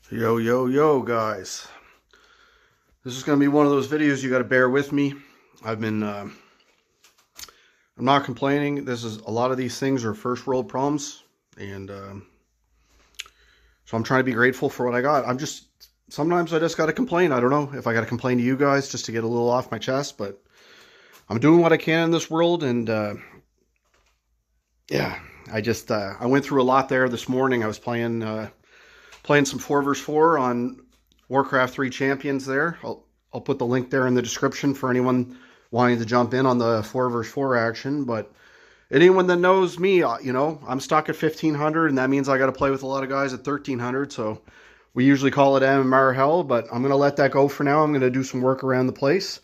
Yo, yo, yo, guys. This is going to be one of those videos you got to bear with me. I'm not complaining. A lot of these things are first world problems. And so I'm trying to be grateful for what I got. Sometimes I just got to complain. I don't know if I got to complain to you guys just to get a little off my chest, but I'm doing what I can in this world. And yeah, I went through a lot there this morning. I was playing some 4 vs 4 on Warcraft 3 Champions there. I'll put the link there in the description for anyone wanting to jump in on the 4 vs 4 action. But anyone that knows me, I'm stuck at 1500, and that means I got to play with a lot of guys at 1300. So we usually call it MMR hell, but I'm going to let that go for now. I'm going to do some work around the place.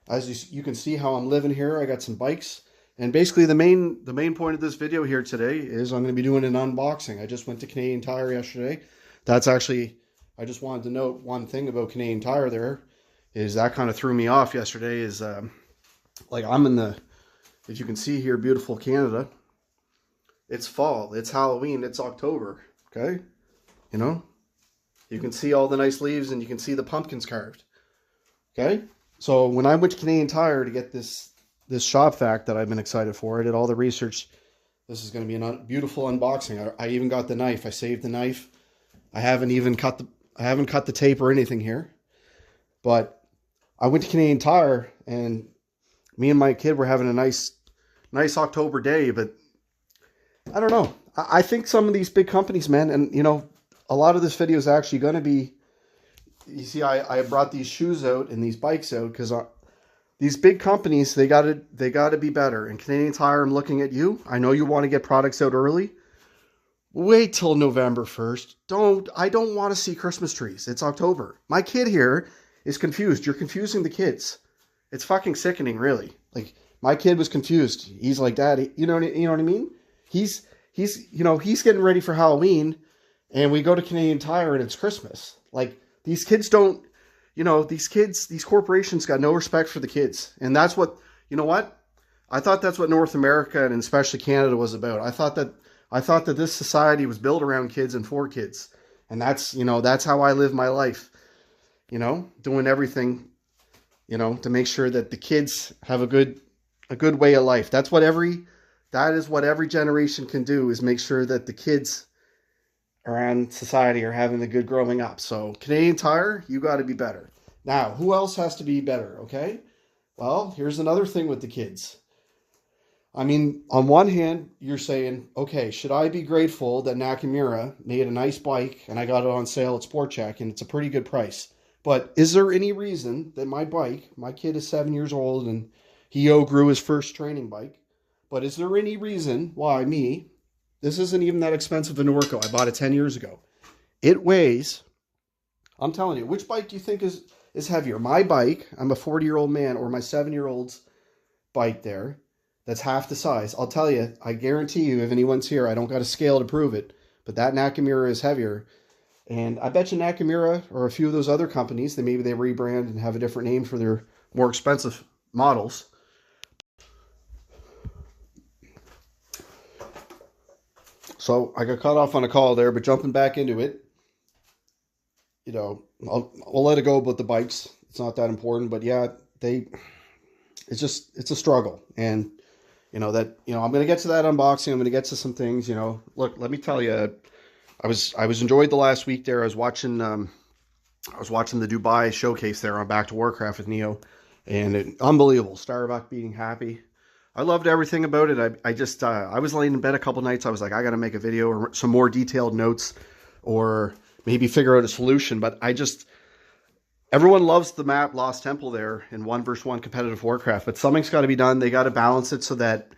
As you can see how I'm living here, I got some bikes. And basically the main point of this video here today is I'm going to be doing an unboxing. I just went to Canadian Tire yesterday. I just wanted to note one thing about Canadian Tire there, is that kind of threw me off yesterday, is like I'm in as you can see here, beautiful Canada. It's fall, it's Halloween, it's October, okay? You can see all the nice leaves and you can see the pumpkins carved, okay? So when I went to Canadian Tire to get this shop vac that I've been excited for, I did all the research. This is going to be a beautiful unboxing. I even got the knife. I saved the knife. I haven't cut the tape or anything here. But I went to Canadian Tire, and me and my kid were having a nice October day, but I don't know. I think some of these big companies, man, and a lot of this video is actually going to be, you see, I brought these shoes out and these bikes out because these big companies, they got to be better. And Canadian Tire, I'm looking at you. I know you want to get products out early. Wait till November 1st. I don't want to see Christmas trees. It's October. My kid here is confused. You're confusing the kids. It's fucking sickening, really. Like, my kid was confused. He's like, Daddy, you know what I mean? He's getting ready for Halloween, and we go to Canadian Tire and it's Christmas. Like, these kids don't, these corporations got no respect for the kids. And that's what, I thought that's what North America and especially Canada was about. I thought that this society was built around kids and for kids. And that's how I live my life, doing everything, to make sure that the kids have a good way of life. That is what every generation can do, is make sure that the kids around society are having a good growing up. So Canadian Tire, you got to be better. Now, who else has to be better? Okay. Well, here's another thing with the kids. I mean, on one hand, you're saying, okay, should I be grateful that Nakamura made a nice bike and I got it on sale at Sport Check and it's a pretty good price? But is there any reason that my kid is 7 years old and he grew his first training bike, but is there any reason why this isn't even that expensive a Norco? I bought it 10 years ago. It weighs, I'm telling you, which bike do you think is heavier? My bike, I'm a 40-year-old man, or my 7-year-old's bike there? That's half the size. I'll tell you, I guarantee you, if anyone's here, I don't got a scale to prove it, but that Nakamura is heavier. And I bet you Nakamura or a few of those other companies, maybe they rebrand and have a different name for their more expensive models. So I got cut off on a call there, but jumping back into it, I'll let it go about the bikes. It's not that important, but yeah, it's a struggle. And I'm going to get to that unboxing. I'm going to get to some things, look, let me tell you, I was enjoyed the last week there. I was watching the Dubai showcase there on Back to Warcraft with Neo, and unbelievable. Starbuck being happy. I loved everything about it. I was laying in bed a couple nights. I was like, I got to make a video or some more detailed notes, or maybe figure out a solution. But everyone loves the map Lost Temple there in 1 vs 1 competitive Warcraft, but something's got to be done. They got to balance it so that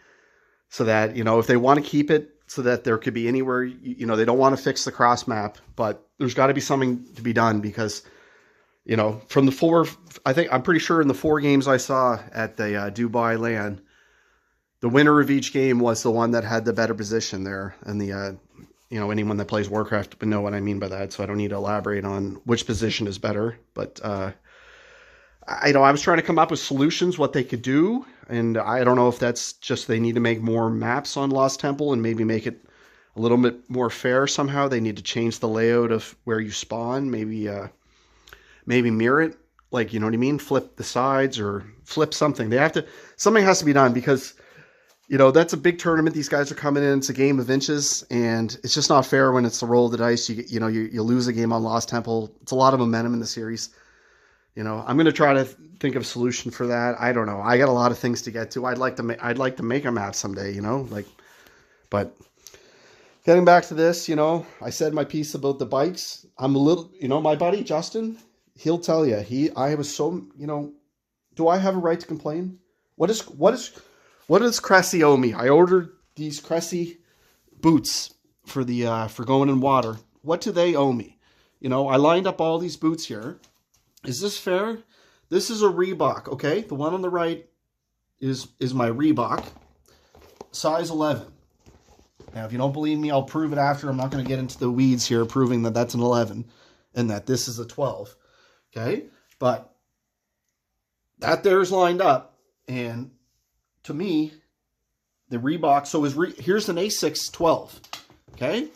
if they want to keep it so that there could be anywhere, they don't want to fix the cross map, but there's got to be something to be done because, from I'm pretty sure in the 4 games I saw at the Dubai LAN, the winner of each game was the one that had the better position there. And anyone that plays Warcraft would know what I mean by that. So I don't need to elaborate on which position is better. But I was trying to come up with solutions, what they could do. And I don't know if that's just they need to make more maps on Lost Temple and maybe make it a little bit more fair somehow. They need to change the layout of where you spawn. Maybe mirror it, like, you know what I mean? Flip the sides or flip something. Something has to be done because, you know, that's a big tournament. These guys are coming in. It's a game of inches, and it's just not fair when it's the roll of the dice. You lose a game on Lost Temple. It's a lot of momentum in the series. You know, I'm going to try to think of a solution for that. I don't know. I got a lot of things to get to. I'd like to make a map someday, you know, like, but getting back to this, you know, I said my piece about the bikes. I'm a little, you know, my buddy Justin, he'll tell you, I was so, you know, do I have a right to complain? What does Cressy owe me? I ordered these Cressy boots for going in water. What do they owe me? You know, I lined up all these boots here. Is this fair? This is a Reebok, okay? The one on the right is my Reebok, size 11. Now, if you don't believe me, I'll prove it after. I'm not going to get into the weeds here, proving that that's an 11 and that this is a 12, okay? But that there's lined up, and to me, the Reebok, so here's an A6 12, okay?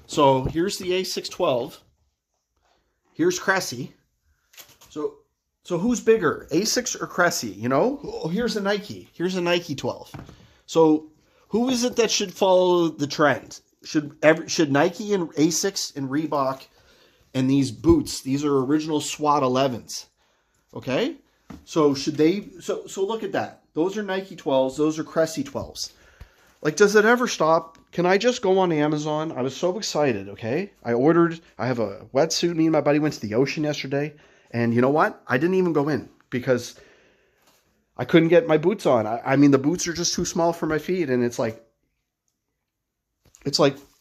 So here's the A6 12. Here's Cressy. So who's bigger, A6 or Cressy, you know? Oh, here's a Nike. Here's a Nike 12. So who is it that should follow the trend? Should Nike and A6 and Reebok and these boots, these are original SWAT 11s, okay? So should they, so look at that. Those are Nike 12s. Those are Cressy 12s. Like, does it ever stop? Can I just go on Amazon? I was so excited, okay? I have a wetsuit. Me and my buddy went to the ocean yesterday. And you know what? I didn't even go in because I couldn't get my boots on. I mean, the boots are just too small for my feet. And it's like,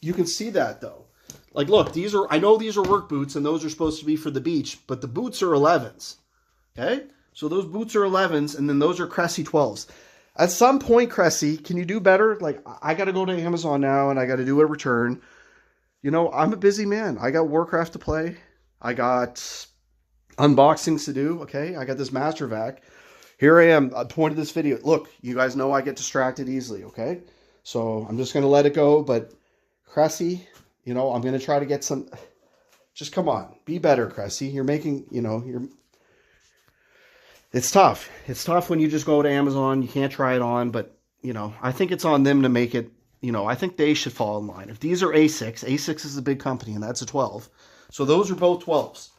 you can see that though. Like, look, I know these are work boots and those are supposed to be for the beach, but the boots are 11s. Okay? So those boots are 11s and then those are Cressy 12s. At some point, Cressy, can you do better? Like, I got to go to Amazon now and I got to do a return. You know, I'm a busy man. I got Warcraft to play. I got unboxings to do, okay? I got this Mastervac. Here I am, at the point of this video. Look, you guys know I get distracted easily, okay? So I'm just going to let it go, but Cressy, you know, I'm going to try to get some, just come on, be better, Cressy. You're making, you know, it's tough. It's tough when you just go to Amazon, you can't try it on, but, you know, I think it's on them to make it, you know, I think they should fall in line. If these are A6, A6 is a big company, and that's a 12. So those are both 12s.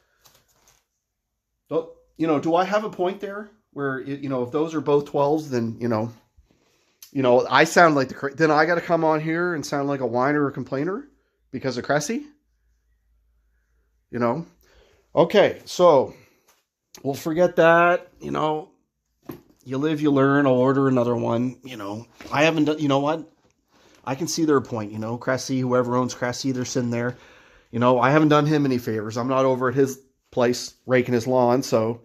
You know, do I have a point there where, you know, if those are both 12s, then, you know, I sound like then I got to come on here and sound like a whiner or complainer because of Cressy? You know? Okay, so we'll forget that. You know, you live, you learn. I'll order another one. You know, I haven't done, you know what? I can see their point, you know, Cressy, whoever owns Cressy, they're sitting there. You know, I haven't done him any favors. I'm not over at his place raking his lawn, so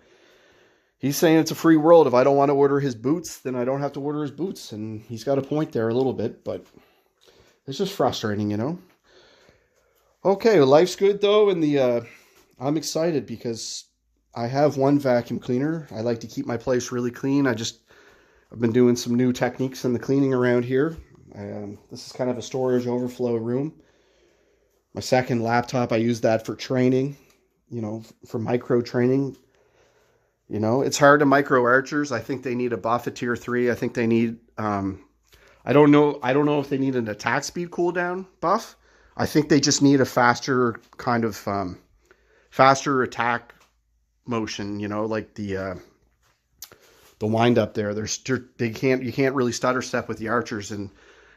he's saying it's a free world. If I don't want to order his boots, then I don't have to order his boots, and he's got a point there a little bit, but it's just frustrating, you know. Okay, well, life's good though, and I'm excited because I have one vacuum cleaner. I like to keep my place really clean. I've been doing some new techniques in the cleaning around here. This is kind of a storage overflow room. My second laptop, I use that for training. You know, for micro training. You know, it's hard to micro archers. I think they need a buff at tier 3. I think they need, I don't know if they need an attack speed cooldown buff. I think they just need a faster kind of, faster attack motion, you know, like the wind up there. You can't really stutter step with the archers, and,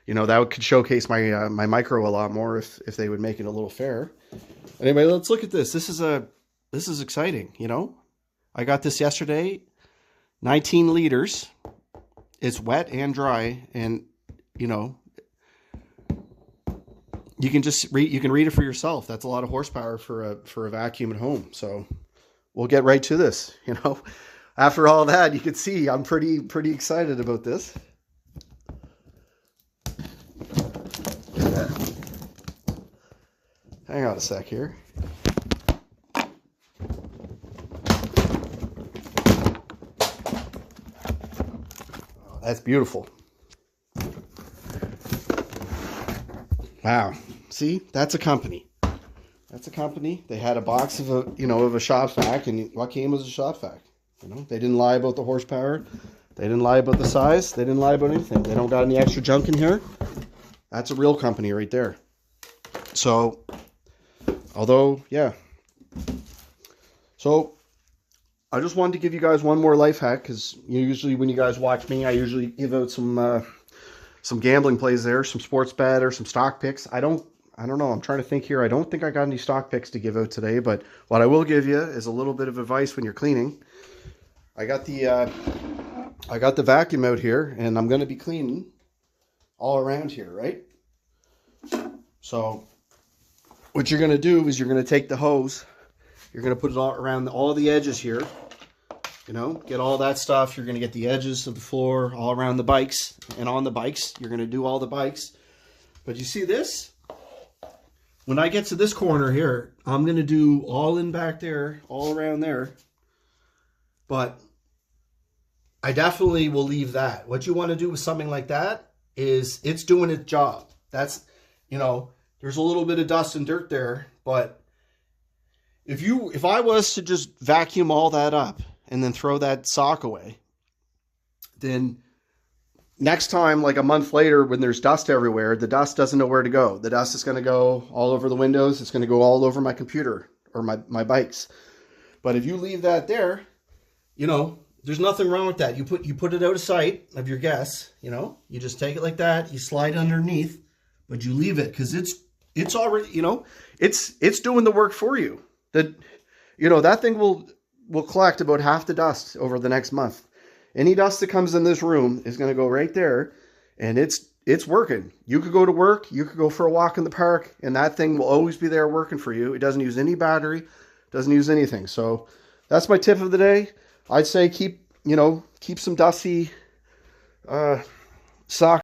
you know, that could showcase my, my micro a lot more if they would make it a little fair. Anyway, let's look at this. This is exciting, you know. I got this yesterday. 19 liters. It's wet and dry, and, you know, you can read it for yourself. That's a lot of horsepower for a vacuum at home. So we'll get right to this, you know. After all that, you can see I'm pretty excited about this. Hang on a sec here. Oh, that's beautiful. Wow. See, that's a company. That's a company. They had a box of a shop vac, and what came was a shop vac. They didn't lie about the horsepower. They didn't lie about the size. They didn't lie about anything. They don't got any extra junk in here. That's a real company right there. So, although, yeah. So, I just wanted to give you guys one more life hack, because usually when you guys watch me, I usually give out some gambling plays there, some sports bet or some stock picks. I don't know. I'm trying to think here. I don't think I got any stock picks to give out today, but what I will give you is a little bit of advice when you're cleaning. I got the vacuum out here, and I'm going to be cleaning all around here, right? So what you're going to do is you're going to take the hose, you're going to put it all around all the edges here, get all that stuff. You're going to get the edges of the floor all around the bikes and on the bikes. You're going to do all the bikes. But you see this? When I get to this corner here, I'm going to do all in back there, all around there. But I definitely will leave that. What you want to do with something like that is it's doing its job. That's, there's a little bit of dust and dirt there, but if I was to just vacuum all that up and then throw that sock away, then next time, like a month later, when there's dust everywhere, the dust doesn't know where to go. The dust is going to go all over the windows. It's going to go all over my computer or my bikes. But if you leave that there, there's nothing wrong with that. You put it out of sight of your guests, you just take it like that, you slide underneath, but you leave it because it's already, it's doing the work for you. That thing will collect about half the dust over the next month. Any dust that comes in this room is going to go right there, and it's working. You could go to work, you could go for a walk in the park, and that thing will always be there working for you. It doesn't use any battery, doesn't use anything. So that's my tip of the day. I'd say keep some dusty sock